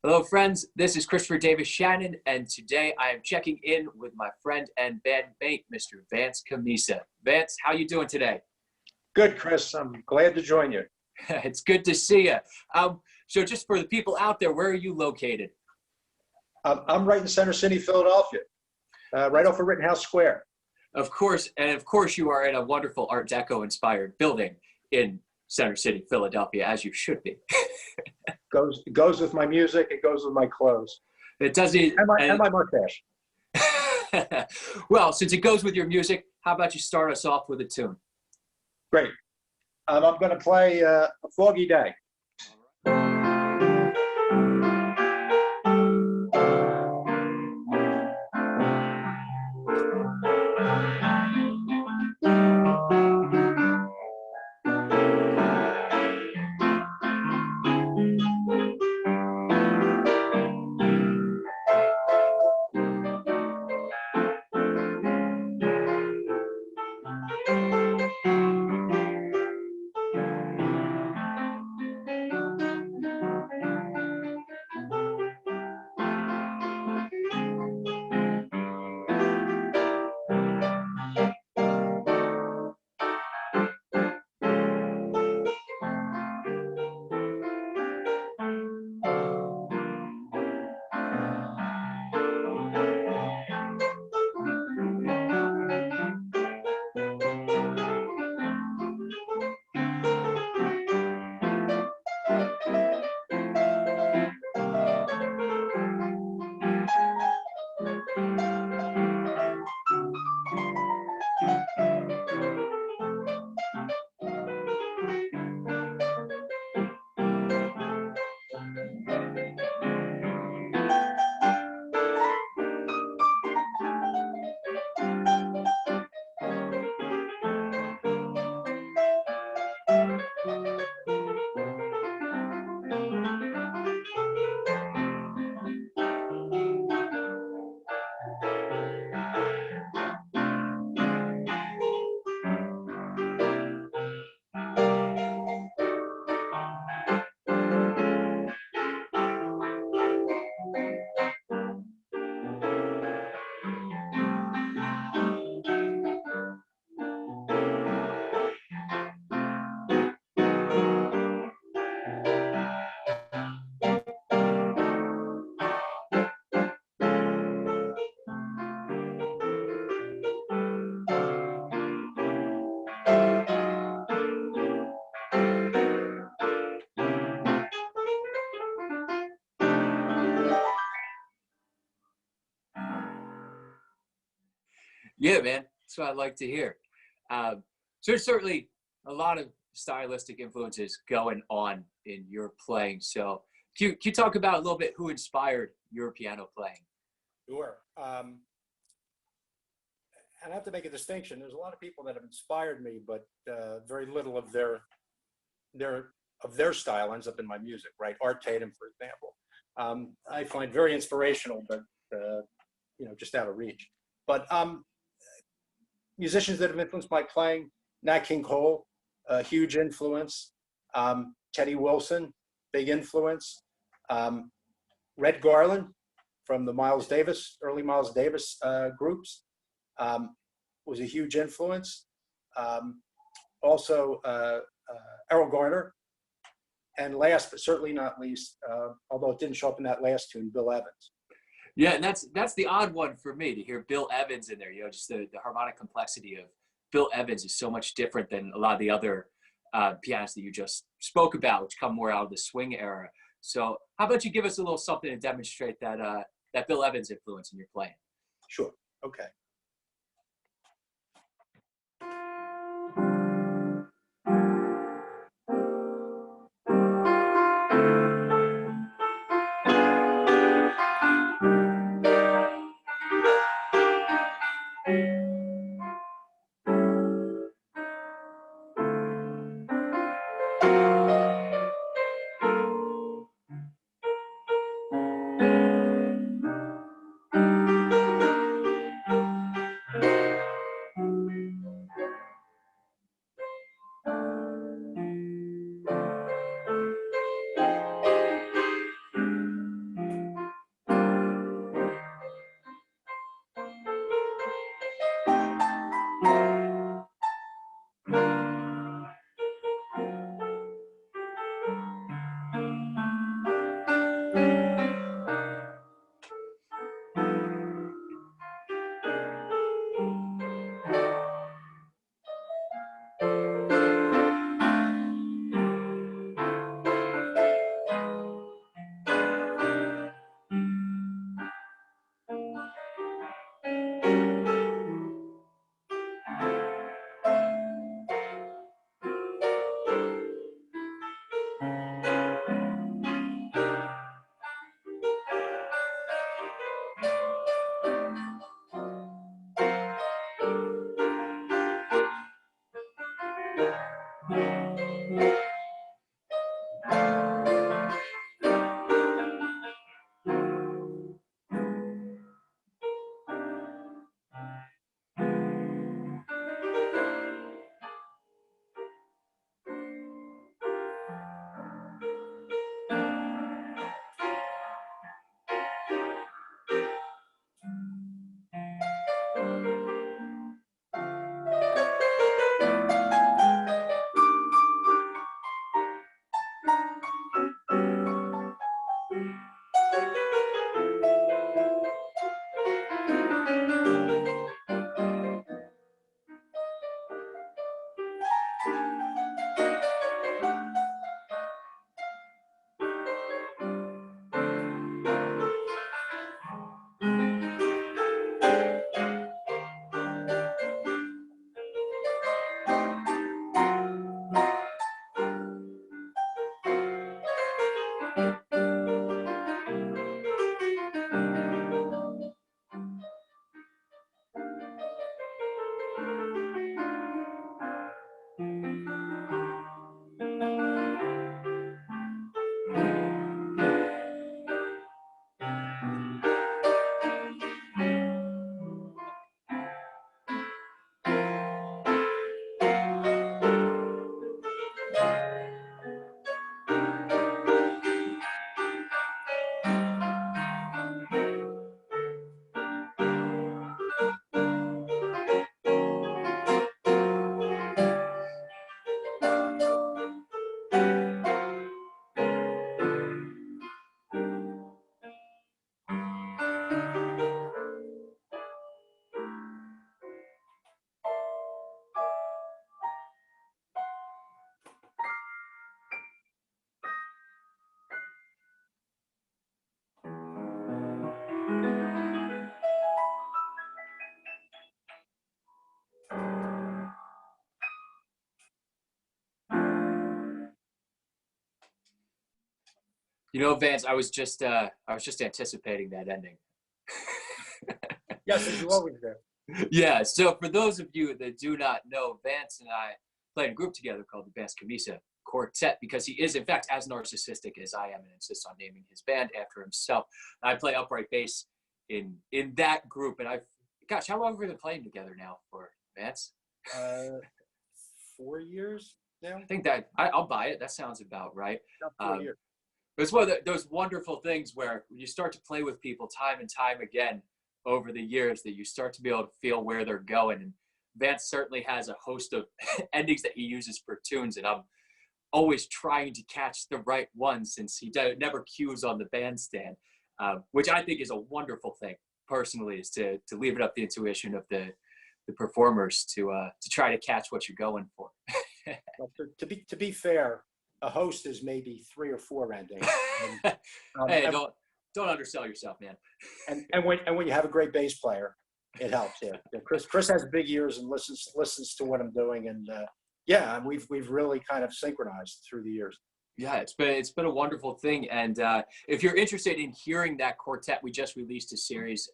Hello, friends. This is Christopher Davis-Shannon, and today I am checking in with my friend and bandmate, Mr. Vance Camisa. Vance, how you doing today? Good, Chris. I'm glad to join you. It's good to see you. So just for the people out there, where are you located? I'm right in Center City, Philadelphia, right off of Rittenhouse Square. Of course, and of course you are in a wonderful Art Deco-inspired building in Center City, Philadelphia, as you should be. It goes with my music. It goes with my clothes. It doesn't. And my mustache. Well, since it goes with your music, how about you start us off with a tune? Great. I'm going to play A Foggy Day. Yeah, man, that's what I'd like to hear. So there's certainly a lot of stylistic influences going on in your playing. So can you talk about a little bit who inspired your piano playing? Sure. And I have to make a distinction. There's a lot of people that have inspired me, but very little of their style ends up in my music. Right, Art Tatum, for example, I find very inspirational, but just out of reach. But musicians that have influenced my playing: Nat King Cole, a huge influence. Teddy Wilson, big influence. Red Garland from the early Miles Davis groups, was a huge influence. Also, Errol Garner. And last but certainly not least, although it didn't show up in that last tune, Bill Evans. Yeah, and that's the odd one for me to hear Bill Evans in there. Just the harmonic complexity of Bill Evans is so much different than a lot of the other pianists that you just spoke about, which come more out of the swing era. So how about you give us a little something to demonstrate that Bill Evans influence in your playing? Sure. Okay. You know, Vance, I was just anticipating that ending. Yes, as you always do. Yeah. So for those of you that do not know, Vance and I played a group together called the Vance Camisa Quartet because he is, in fact, as narcissistic as I am and insists on naming his band after himself. I play upright bass in that group, and gosh, how long have we been playing together now for, Vance? Uh, 4 years now. I think I'll buy it. That sounds about right. About 4 Um, years. It's one of those wonderful things where you start to play with people time and time again over the years that you start to be able to feel where they're going. And Vance certainly has a host of endings that he uses for tunes, and I'm always trying to catch the right one since he never cues on the bandstand, which I think is a wonderful thing. Personally, is to leave it up the intuition of the performers to try to catch what you're going for. Well, to be fair, a host is maybe 3 or 4 endings. And, Hey, don't undersell yourself, man. and when you have a great bass player, it helps. Yeah, yeah. Chris has big ears and listens to what I'm doing, and yeah, and we've really kind of synchronized through the years. Yeah, it's been a wonderful thing. And if you're interested in hearing that quartet, we just released a series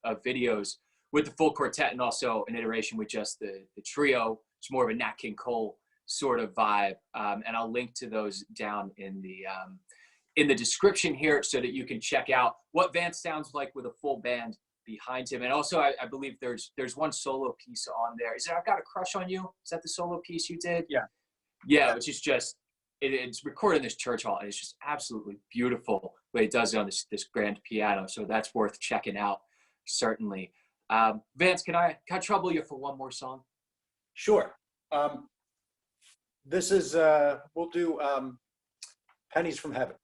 of videos with the full quartet and also an iteration with just the trio. It's more of a Nat King Cole sort of vibe, and I'll link to those down in the description here so that you can check out what Vance sounds like with a full band behind him. And also, I believe there's one solo piece on there. Is it "I've Got a Crush on You"? Is that the solo piece you did? Yeah. Yeah, which is just it's recorded in this church hall, and it's just absolutely beautiful the way it does it on this grand piano. So that's worth checking out, certainly. Vance, can I trouble you for one more song? Sure. This is we'll do "Pennies from Heaven."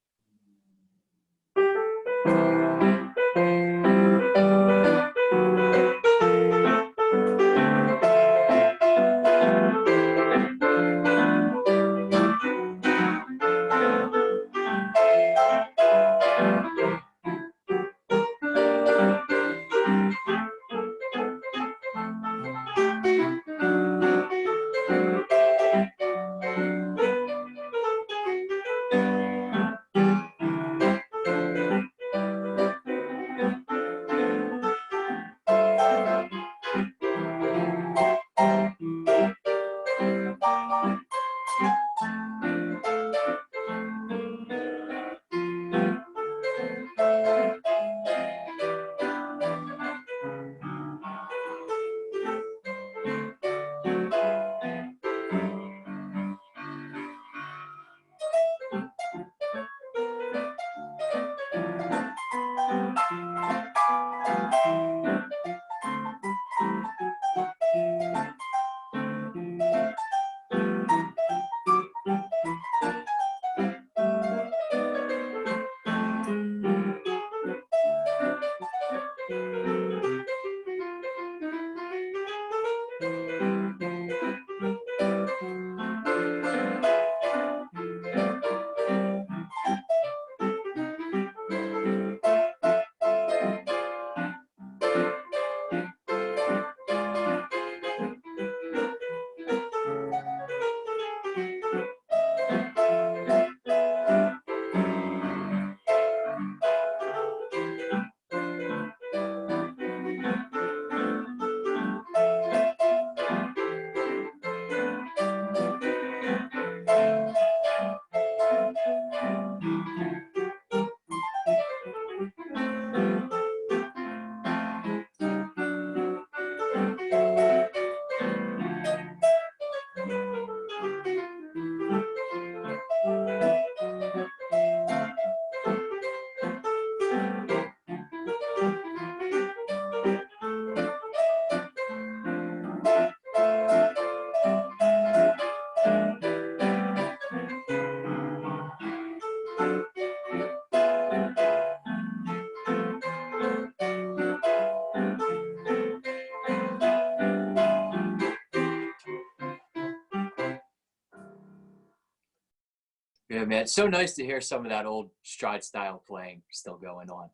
Yeah, man, it's so nice to hear some of that old stride style playing still going on.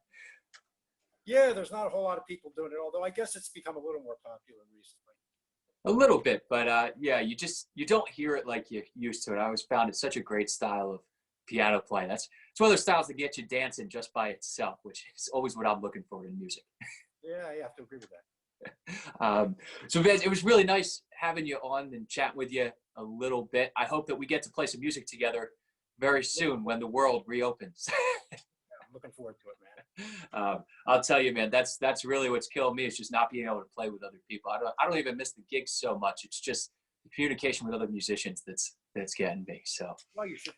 Yeah, there's not a whole lot of people doing it, although I guess it's become a little more popular recently. A little bit, but yeah, you don't hear it like you used to. And I always found it such a great style piano playing. It's one of those styles that get you dancing just by itself, which is always what I'm looking for in music. Yeah, I have to agree with that. So Vance, it was really nice having you on and chatting with you a little bit. I hope that we get to play some music together very soon when the world reopens. Yeah, I'm looking forward to it, man. I'll tell you, man, that's really what's killing me is just not being able to play with other people. I don't even miss the gigs so much. It's just the communication with other musicians that's getting me. So Well, you should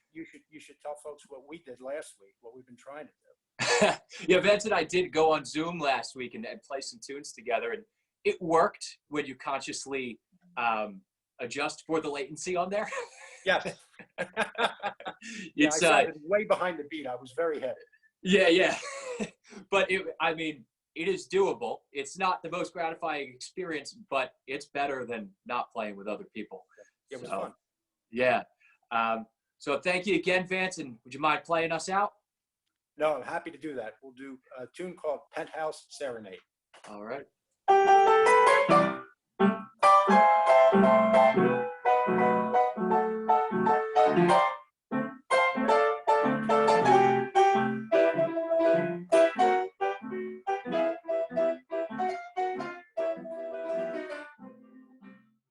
tell folks what we did last week, what we've been trying to do. yeah, Vance and I did go on Zoom last week and play some tunes together, and it worked when you consciously adjust for the latency on there. Yes. Yeah, I It's sounded way behind the beat. I was very heavy. yeah. But I mean, it is doable. It's not the most gratifying experience, but it's better than not playing with other people. It was fun. Yeah. So thank you again, Vance, and would you mind playing us out? No, I'm happy to do that. We'll do a tune called Penthouse Serenade. All right.